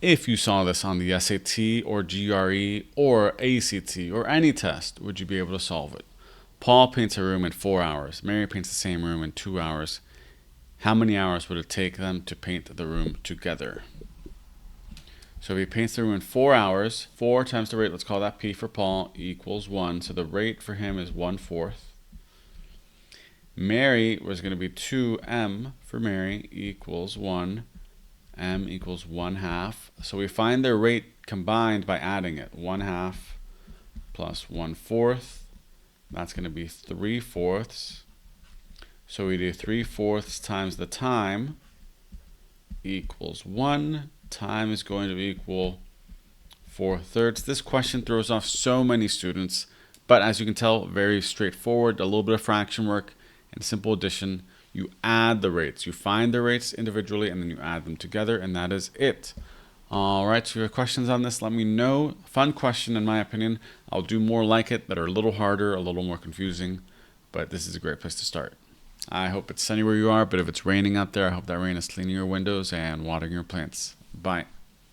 If you saw this on the SAT or GRE or ACT or any test, would you be able to solve it? Paul paints a room in 4 hours. Mary paints the same room in 2 hours. How many hours would it take them to paint the room together? So if he paints the room in 4 hours, 4 times the rate, let's call that P for Paul, equals 1. So the rate for him is 1/4. Mary was going to be 2M for Mary equals 1. M equals 1/2. So we find their rate combined by adding it. 1/2 plus 1/4. That's going to be 3/4. So we do 3/4 times the time equals 1. Time is going to equal 4/3. This question throws off so many students, but as you can tell, very straightforward. A little bit of fraction work and simple addition. You add the rates. You find the rates individually and then you add them together, and that is it. All right, so if you have questions on this, let me know. Fun question in my opinion. I'll do more like it that are a little harder, a little more confusing, but this is a great place to start. I hope it's sunny where you are, but if it's raining out there, I hope that rain is cleaning your windows and watering your plants. Bye.